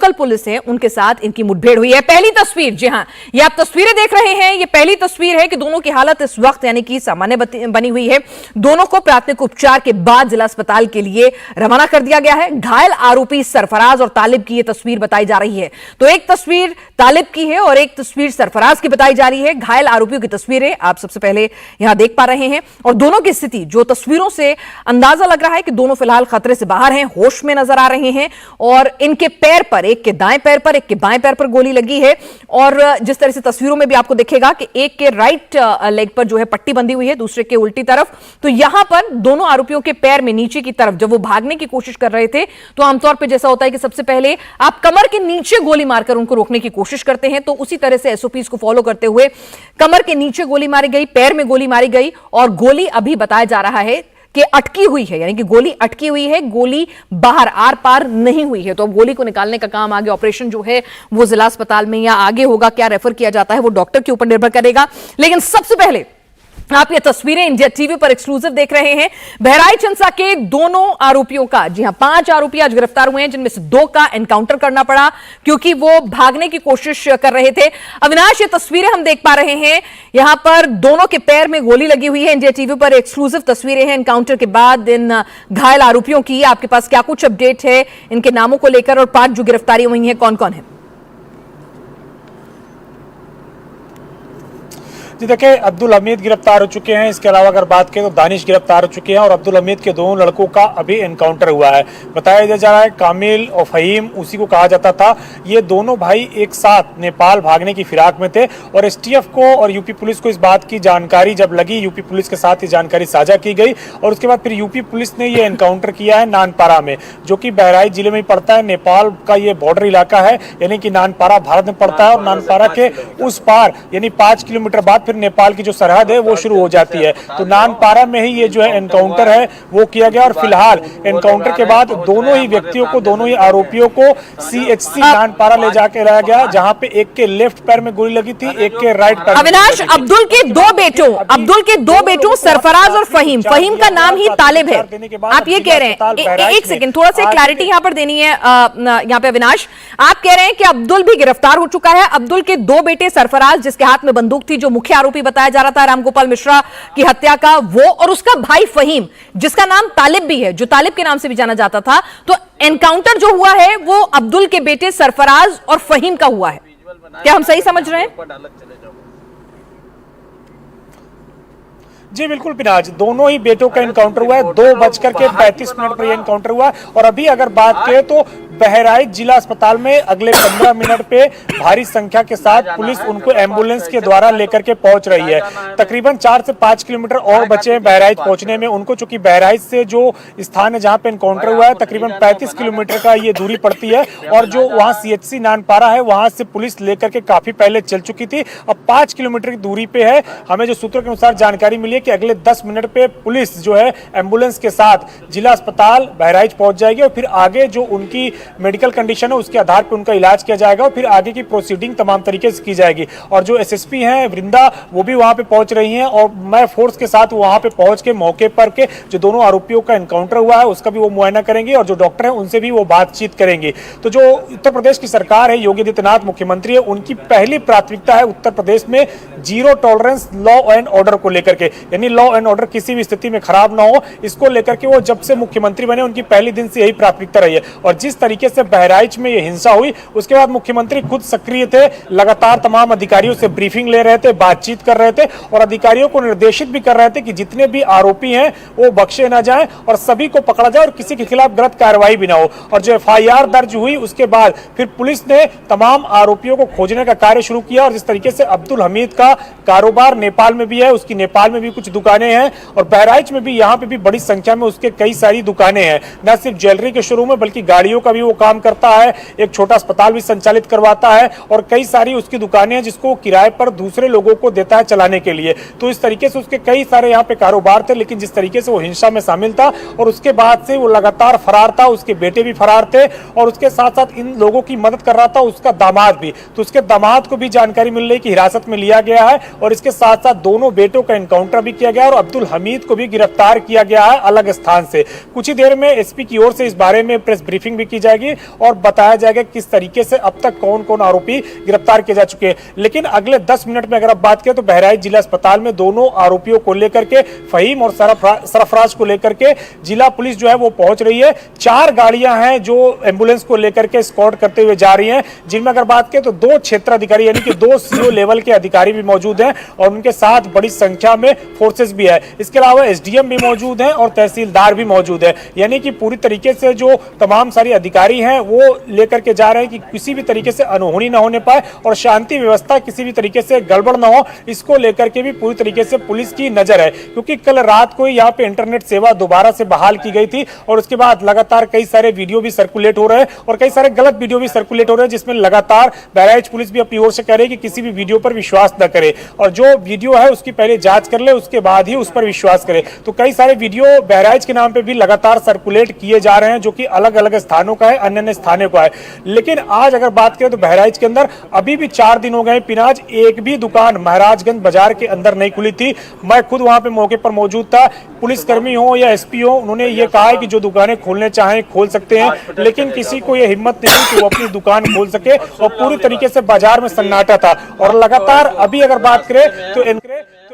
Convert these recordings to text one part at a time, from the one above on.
Local police है उनके साथ इनकी मुठभेड़ हुई है। पहली तस्वीर, जी हां, ये आप तस्वीरें देख रहे हैं, ये पहली तस्वीर है कि दोनों की हालत इस वक्त यानी कि सामान्य बनी हुई है। दोनों को प्राथमिक उपचार के बाद जिला अस्पताल के लिए रवाना कर दिया गया है। घायल आरोपी सरफराज और तालिब की यह तस्वीर बताई जा रही है। तो एक तस्वीर तालिब की है और एक तस्वीर सरफराज की बताई जा रही है। घायल आरोपियों की तस्वीरें आप सबसे पहले यहां देख पा रहे हैं और दोनों की स्थिति जो तस्वीरों से अंदाजा लग रहा है कि दोनों फिलहाल खतरे से बाहर हैं, होश में नजर आ रहे हैं और इनके पैर पर, एक के दाएं पैर पर, एक के बाएं पैर पर गोली लगी है। और जिस तरह से तस्वीरों में भी आपको दिखेगा कि एक के राइट लेग पर जो है पट्टी बंधी हुई है, दूसरे के उल्टी तरफ। तो यहां पर दोनों आरोपियों के पैर में नीचे की तरफ जब वो भागने की कोशिश कर रहे थे तो आमतौर पर जैसा होता है कि सबसे पहले आप कमर के नीचे गोली मारकर उनको रोकने की कोशिश करते हैं, तो उसी तरह से एसओपीज को फॉलो करते हुए कमर के नीचे गोली मारी गई, पैर में गोली मारी गई और गोली अभी बताया जा रहा है कि अटकी हुई है, यानी कि गोली अटकी हुई है, गोली बाहर आर पार नहीं हुई है। तो अब गोली को निकालने का काम आगे ऑपरेशन जो है वो जिला अस्पताल में या आगे होगा, क्या रेफर किया जाता है वो डॉक्टर के ऊपर निर्भर करेगा। लेकिन सबसे पहले आप ये तस्वीरें इंडिया टीवी पर एक्सक्लूसिव देख रहे हैं। बहराइच हिंसा के दोनों आरोपियों का, जी हां, 5 आरोपी आज गिरफ्तार हुए हैं, जिनमें से 2 का एनकाउंटर करना पड़ा क्योंकि वो भागने की कोशिश कर रहे थे। अविनाश, ये तस्वीरें हम देख पा रहे हैं, यहां पर दोनों के पैर में गोली लगी हुई है। इंडिया टीवी पर एक्सक्लूसिव तस्वीरें हैं एनकाउंटर के बाद इन घायल आरोपियों की। आपके पास क्या कुछ अपडेट है इनके नामों को लेकर और 5 जो गिरफ्तारी हुई है कौन कौन है? जी देखिए, अब्दुल हमीद गिरफ्तार हो चुके हैं। इसके अलावा अगर बात करें तो दानिश गिरफ्तार हो चुके हैं और अब्दुल हमीद के दोनों लड़कों का अभी एनकाउंटर हुआ है। बताया जा रहा है कामिल और फहीम उसी को कहा जाता था। ये दोनों भाई एक साथ नेपाल भागने की फिराक में थे और एसटीएफ को और यूपी पुलिस को इस बात की जानकारी जब लगी, यूपी पुलिस के साथ ये जानकारी साझा की गई और उसके बाद फिर यूपी पुलिस ने ये एनकाउंटर किया है नानपारा में, जो कि बहराइच जिले में पड़ता है। नेपाल का ये बॉर्डर इलाका है, यानी कि नानपारा भारत में पड़ता है और नानपारा के उस पार यानी 5 किलोमीटर बाद फिर नेपाल की जो सरहद है वो शुरू हो जाती है। तो नानपारा में ही ये जो है एनकाउंटर है वो किया गया और फिलहाल एनकाउंटर के बाद दोनों ही व्यक्तियों को, दोनों ही आरोपियों को सीएचसी नानपारा ले जाके लाया गया, जहां पे एक के लेफ्ट पैर में गोली लगी थी, एक के राइट पैर। अविनाश, अब्दुल के दो बेटों सरफराज और फहीम का नाम ही तालिब है, आप ये कह रहे हैं? एक सेकंड, थोड़ा सा क्लैरिटी यहाँ पर देनी है। यहाँ पे अविनाश, आप कह रहे हैं कि अब्दुल भी गिरफ्तार हो चुका है। अब्दुल के 2 बेटे सरफराज, जिसके हाथ में बंदूक थी, जो मुख्य आरोपी बताया जा रहा था रामगोपाल मिश्रा की हत्या का, वो और उसका भाई फहीम, जिसका नाम तालिब भी है, जो तालिब के नाम से भी जाना जाता था। तो एनकाउंटर जो हुआ है वो अब्दुल के बेटे सरफराज और फहीम का हुआ है, क्या हम सही समझ रहे हैं? जी बिल्कुल पिनाज, दोनों ही बेटों का एनकाउंटर हुआ है। 2:35 पर यह एनकाउंटर हुआ और अभी अगर बात करें तो बहराइच जिला अस्पताल में अगले 15 मिनट पे भारी संख्या के साथ पुलिस उनको एम्बुलेंस के द्वारा लेकर के पहुंच रही है। तकरीबन 4 से 5 किलोमीटर और बचे हैं बहराइच पहुंचने में उनको, चूंकि बहराइच से जो स्थान है जहां पे एनकाउंटर हुआ है तकरीबन 35 किलोमीटर का ये दूरी पड़ती है और जो वहां सीएचसी नानपारा है वहां से पुलिस लेकर के काफी पहले चल चुकी थी। अब 5 किलोमीटर की दूरी पे है। हमें जो सूत्रों के अनुसार जानकारी मिली है कि अगले 10 मिनट पे पुलिस जो है एम्बुलेंस के साथ जिला अस्पताल बहराइच पहुंच जाएगी और फिर आगे जो उनकी मेडिकल कंडीशन है उसके आधार पर उनका इलाज किया जाएगा और फिर आगे की प्रोसीडिंग तमाम तरीके से की जाएगी। और जो एसएसपी हैं वृंदा, वो भी वहां पे पहुंच रही हैं और मैं फोर्स के साथ वहां पे पहुंच के मौके पर के जो दोनों आरोपियों का एनकाउंटर हुआ है उसका भी वो मुआयना करेंगे और जो डॉक्टर हैं उनसे भी वो बातचीत करेंगे। तो जो उत्तर प्रदेश की सरकार है, योगी आदित्यनाथ मुख्यमंत्री है, उनकी पहली प्राथमिकता है उत्तर प्रदेश में zero tolerance law and order को लेकर के, यानी लॉ एंड ऑर्डर किसी भी स्थिति में खराब ना हो, इसको लेकर के वो जब से मुख्यमंत्री बने उनकी पहली दिन से यही प्राथमिकता रही है। और जिस तरीके से बहराइच में ये हिंसा हुई उसके बाद मुख्यमंत्री खुद सक्रिय थे, लगातार तमाम अधिकारियों से ब्रीफिंग ले रहे थे, बातचीत कर रहे थे और अधिकारियों को निर्देशित भी कर रहे थे कि जितने भी आरोपी हैं वो बख्शे ना जाएं और सभी को पकड़ा जाए और किसी के खिलाफ गलत कार्रवाई भी ना हो। और जो एफआईआर दर्ज हुई उसके बाद फिर पुलिस ने तमाम आरोपियों को खोजने का कार्य शुरू किया और जिस तरीके से अब्दुल हमीद का कारोबार नेपाल में भी है, उसकी नेपाल में भी कुछ दुकानें हैं और बहराइच में भी, यहाँ पे भी बड़ी संख्या में उसके कई सारी दुकानें हैं। न सिर्फ ज्वेलरी के शोरूम है बल्कि गाड़ियों का भी वो काम करता है, एक छोटा अस्पताल भी संचालित करवाता है और कई सारी उसकी दुकानें हैं जिसको किराए पर दूसरे लोगों को देता है चलाने के लिए। तो इस तरीके से उसके कई सारे यहाँ पे कारोबार थे, लेकिन जिस तरीके से वो हिंसा में शामिल था और उसके बाद से वो लगातार फरार था, उसके बेटे भी फरार थे और उसके साथ साथ इन लोगों की मदद कर रहा था उसका दामाद भी। तो उसके दामाद को भी जानकारी मिल रही कि हिरासत में लिया गया है और इसके साथ साथ दोनों बेटों का एनकाउंटर भी किया गया और अब्दुल हमीद को भी गिरफ्तार किया गया है अलग स्थान से। कुछ ही देर में एसपी की ओर से इस बारे में प्रेस ब्रीफिंग भी की जाएगी। जाएगी और बताया जाएगा किस तरीके से अब तक कौन कौन आरोपी गिरफ्तार किए जा चुके हैं। लेकिन अगले 10 मिनट में अगर आप बात करें तो बहराइच जिला अस्पताल में दोनों आरोपियों को लेकर के, फहीम और सरफराज को लेकर के जिला पुलिस जो है वो पहुंच रही है। 4 गाड़ियां हैं जो एम्बुलेंस को लेकर के स्कॉट करते हुए जा रही हैं, जिनमें अगर बात करें तो 2 क्षेत्राधिकारी यानी कि 2 सीओ लेवल के अधिकारी भी मौजूद हैं और उनके साथ बड़ी संख्या में फोर्सेस भी है। इसके अलावा एसडीएम भी मौजूद हैं और तहसीलदार भी मौजूद है, यानी कि पूरी तरीके से जो तमाम सारे अधिकारी हैं वो लेकर के जा रहे हैं कि किसी भी तरीके से अनहोनी ना होने पाए और शांति व्यवस्था किसी भी तरीके से गड़बड़ ना हो। इसको लेकर के भी पूरी तरीके से पुलिस की नजर है, क्योंकि कल रात को यहाँ पे इंटरनेट सेवा दोबारा से बहाल की गई थी और उसके बाद लगातार कई सारे वीडियो भी सर्कुलेट हो रहे हैं और कई सारे गलत वीडियो भी सर्कुलेट हो रहे हैं, जिसमें लगातार बहराइच पुलिस भी अपनी ओर से कह रही है कि किसी भी वीडियो पर विश्वास न करे और जो वीडियो है उसकी पहले जांच कर ले, उसके बाद ही उस पर विश्वास करे। तो कई सारे वीडियो बहराइच के नाम पे भी लगातार सर्कुलेट किए जा रहे हैं, जो कि अलग अलग स्थानों का है, अन्य स्थानों का है। लेकिन आज अगर बात करें तो बहराइच के अंदर अभी भी 4 दिन हो गए पिनाज, एक भी दुकान महाराजगंज बाजार के अंदर नहीं खुली थी। मैं खुद वहां पे मौके पर मौजूद था। पुलिसकर्मी हो या एसपी हो, उन्होंने ये कहा है कि जो दुकानें खोलने चाहें खोल सकते हैं, लेकिन किसी को ये हिम्मत नहीं कि वो अपनी दुकान खोल सके और पूरी तरीके से बाजार में सन्नाटा था। और लगातार अभी अगर बात करें तो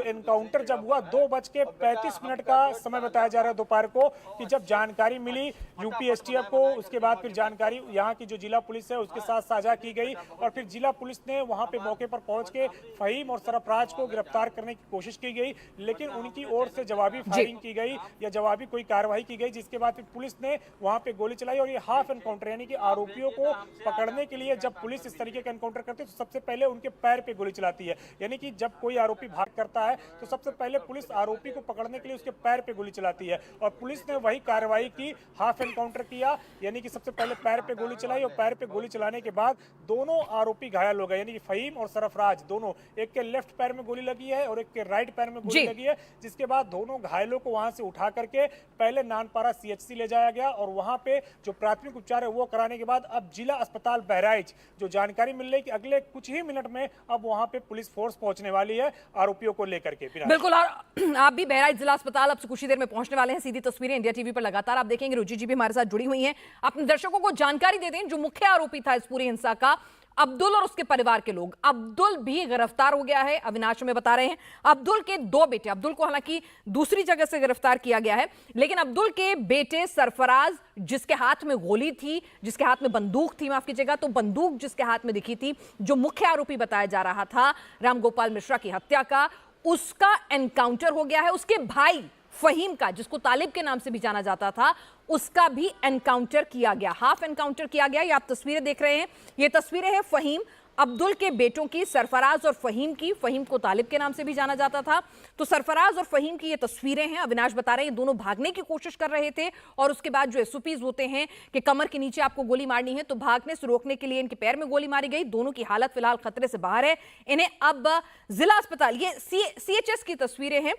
एनकाउंटर जब हुआ 2:35 का समय बताया जा रहा है दोपहर को, कि जब जानकारी मिली यूपी एसटीएफ को, उसके बाद फिर जानकारी यहाँ की जो जिला पुलिस है उसके साथ साझा की गई और फिर जिला पुलिस ने वहां पे मौके पर पहुंच के फहीम और सरफराज को गिरफ्तार करने की कोशिश की गई, लेकिन उनकी ओर से जवाबी फायरिंग की गई या जवाबी कोई कार्रवाई की गई, जिसके बाद फिर पुलिस ने वहां पे गोली चलाई और ये हाफ एनकाउंटर यानी कि आरोपियों को पकड़ने के लिए जब पुलिस इस तरीके का एनकाउंटर करती है तो सबसे पहले उनके पैर पे गोली चलाती है। यानी कि जब कोई आरोपी भाग करता है तो सबसे पहले पुलिस आरोपी को पकड़ने के लिए उसके पैर पे गोली चलाती है और पुलिस ने वही कार्रवाई की, हाफ एनकाउंटर किया, यानी कि सबसे पहले पैर पे गोली चलाई और पैर पे गोली चलाने के बाद दोनों आरोपी घायल हो गए, यानी कि फहीम और सरफराज दोनों, एक के लेफ्ट पैर में गोली लगी है और एक के राइट पैर में गोली लगी है, जिसके बाद दोनों घायलों को वहां से उठा करके पहले नानपारा सीएचसी ले जाया गया और वहां पे जो प्राथमिक उपचार है वो कराने के बाद अब जिला अस्पताल बहराइच जो जानकारी मिल रही है कि अगले कुछ ही मिनट में अब वहां पे पुलिस फोर्स पहुंचने वाली है आरोपियों को लेकर के। बिल्कुल, और आप भी बहराइच जिला अस्पताल अब से कुछ ही देर में पहुंचने वाले हैं। सीधी तस्वीरें इंडिया टीवी पर लगातार आप देखेंगे। रुचि जी भी हमारे साथ जुड़ी हुई हैं। अपने दर्शकों को जानकारी दे दें, जो मुख्य आरोपी था इस पूरी हिंसा का, अब्दुल और उसके परिवार के लोग, अब्दुल भी गिरफ्तार हो गया है। अविनाश में बता रहे हैं अब्दुल के 2 बेटे, अब्दुल को हालांकि दूसरी जगह से गिरफ्तार किया गया है, लेकिन अब्दुल के बेटे सरफराज, जिसके हाथ में गोली थी, जिसके हाथ में बंदूक थी, माफ कीजिएगा, तो बंदूक जिसके हाथ में दिखी थी, जो मुख्य आरोपी बताया जा रहा था रामगोपाल मिश्रा की हत्या का, उसका एनकाउंटर हो गया है। उसके भाई फहीम का, जिसको तालिब के नाम से भी जाना जाता था, उसका भी एनकाउंटर किया गया, हाफ एनकाउंटर किया गया। ये आप तस्वीरें देख रहे हैं, ये तस्वीरें हैं फहीम अब्दुल के बेटों की, सरफराज और फहीम की। फहीम को तालिब के नाम से भी जाना जाता था। तो सरफराज और फहीम की ये तस्वीरें हैं। अविनाश बता रहे हैं दोनों भागने की कोशिश कर रहे थे और उसके बाद जो एसओपीज होते हैं कि कमर के नीचे आपको गोली मारनी है, तो भागने से रोकने के लिए इनके पैर में गोली मारी गई। दोनों की हालत फिलहाल खतरे से बाहर है। इन्हें अब जिला अस्पताल, ये सीएचएस की तस्वीरें हैं।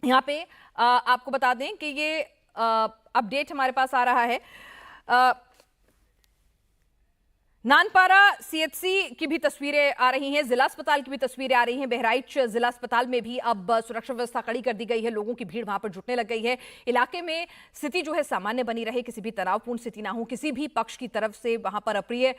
यहाँ पे आपको बता दें कि ये अपडेट हमारे पास आ रहा है। नानपारा सीएचसी की भी तस्वीरें आ रही हैं, जिला अस्पताल की भी तस्वीरें आ रही हैं। बहराइच जिला अस्पताल में भी अब सुरक्षा व्यवस्था कड़ी कर दी गई है, लोगों की भीड़ वहां पर जुटने लग गई है। इलाके में स्थिति जो है सामान्य बनी रहे, किसी भी तनावपूर्ण स्थिति ना हो, किसी भी पक्ष की तरफ से वहां पर अप्रिय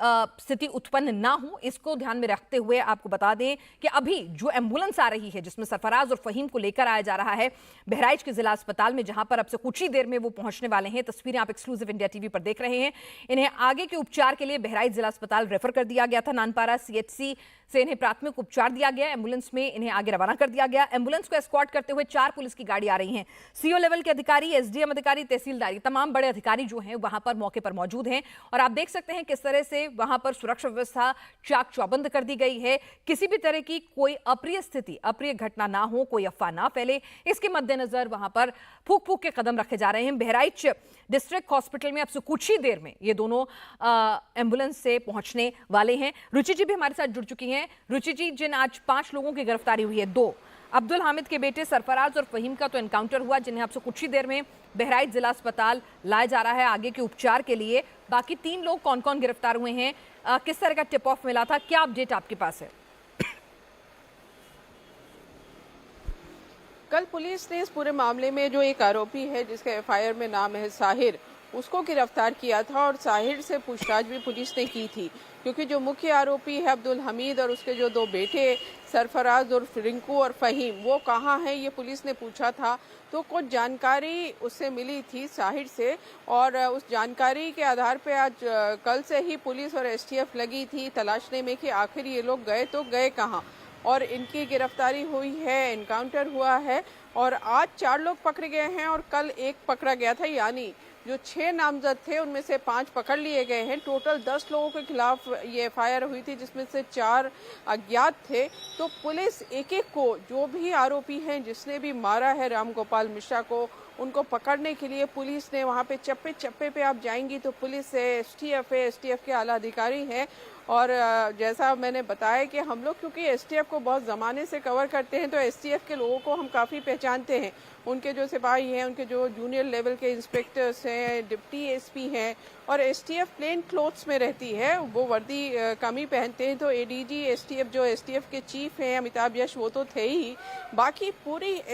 स्थिति उत्पन्न ना हो, इसको ध्यान में रखते हुए आपको बता दें कि अभी जो एम्बुलेंस आ रही है जिसमें सरफराज और फहीम को लेकर आया जा रहा है बहराइच के जिला अस्पताल में, जहां पर अब से कुछ ही देर में वो पहुंचने वाले हैं। तस्वीरें आप एक्सक्लूसिव इंडिया टीवी पर देख रहे हैं। इन्हें आगे के उपचार के लिए बहराइच जिला अस्पताल रेफर कर दिया गया था। नानपारा सीएचसी से इन्हें प्राथमिक उपचार दिया गया। एम्बुलेंस में इन्हें आगे रवाना कर दिया गया। एम्बुलेंस को एस्कॉर्ट करते हुए 4 पुलिस की गाड़ी आ रही हैं। सीओ लेवल के अधिकारी, एसडीएम अधिकारी, तहसीलदारी, तमाम बड़े अधिकारी जो हैं वहां पर मौके पर मौजूद हैं और आप देख सकते हैं किस तरह से वहां पर सुरक्षा व्यवस्था चाक चौबंद कर दी गई है। किसी भी तरह की कोई अप्रिय स्थिति, अप्रिय घटना ना हो, कोई अफवाह ना फैले, इसके मद्देनजर वहां पर फूक फूक के कदम रखे जा रहे हैं। बहराइच डिस्ट्रिक्ट हॉस्पिटल में अब से कुछ ही देर में ये दोनों एम्बुलेंस से पहुंचने वाले हैं। रुचि जी भी हमारे साथ जुड़ चुकी हैं। रुचि जी, जिन आज 5 लोगों की गिरफ्तारी हुई है, 2 अब्दुल हामिद के बेटे सरफराज और फहीम का तो एनकाउंटर हुआ, जिन्हें अब से कुछ ही देर में बहराइच जिला अस्पताल लाया जा रहा है आगे के उपचार के लिए। बाकी 3 लोग कौन कौन गिरफ्तार हुए हैं, किस तरह का टिप ऑफ मिला था, क्या अपडेट आपके पास है? कल पुलिस ने इस पूरे मामले में जो एक आरोपी है जिसका एफआईआर में नाम है साहिर, उसको गिरफ्तार किया था और साहिर से पूछताछ भी पुलिस ने की थी, क्योंकि जो मुख्य आरोपी है अब्दुल हमीद और उसके जो 2 बेटे सरफराज और रिंकू और फहीम, वो कहाँ हैं ये पुलिस ने पूछा था। तो कुछ जानकारी उससे मिली थी साहिर से, और उस जानकारी के आधार पे आज कल से ही पुलिस और एसटीएफ लगी थी तलाशने में कि आखिर ये लोग गए तो गए कहाँ, और इनकी गिरफ्तारी हुई है, एनकाउंटर हुआ है और आज 4 लोग पकड़े गए हैं और कल 1 पकड़ा गया था। यानी जो 6 नामजद थे उनमें से 5 पकड़ लिए गए हैं। टोटल 10 लोगों के खिलाफ ये एफआईआर हुई थी, जिसमें से 4 अज्ञात थे। तो पुलिस एक-एक को, जो भी आरोपी हैं, जिसने भी मारा है राम गोपाल मिश्रा को, उनको पकड़ने के लिए पुलिस ने वहाँ पे चप्पे चप्पे पे आप जाएंगी तो पुलिस है, एसटीएफ है, एसटीएफ के आला अधिकारी हैं। और जैसा मैंने बताया कि हम लोग क्योंकि एसटीएफ को बहुत ज़माने से कवर करते हैं, तो एसटीएफ के लोगों को हम काफ़ी पहचानते हैं। उनके जो सिपाही हैं, उनके जो जूनियर लेवल के इंस्पेक्टर्स हैं, डिप्टी एसपी हैं, और एसटीएफ प्लेन क्लोथ्स में रहती है, वो वर्दी कम ही पहनते हैं। तो एडीजी एसटीएफ जो एसटीएफ के चीफ हैं अमिताभ यश, वो तो थे ही, बाकी पूरी